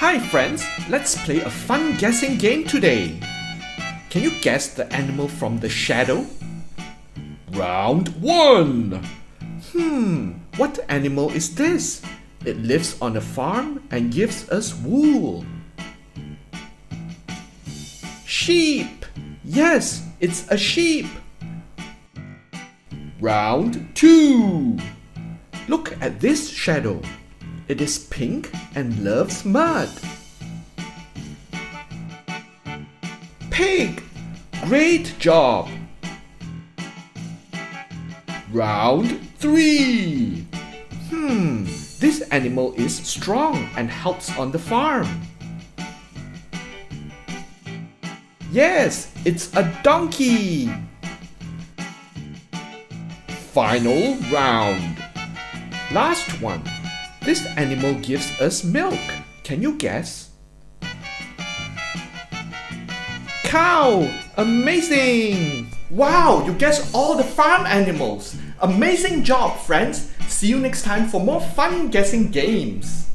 Hi friends, let's play a fun guessing game today. Can you guess the animal from the shadow? Round 1. What animal is this? It lives on a farm and gives us wool. Sheep! Yes, it's a sheep. Round 2. Look at this shadow. It is pink and loves mud. Pig! Great job! Round 3. This animal is strong and helps on the farm. Yes, it's a donkey! Final round. Last one. This animal gives us milk. Can you guess? Cow! Amazing! Wow, you guessed all the farm animals. Amazing job, friends. See you next time for more fun guessing games.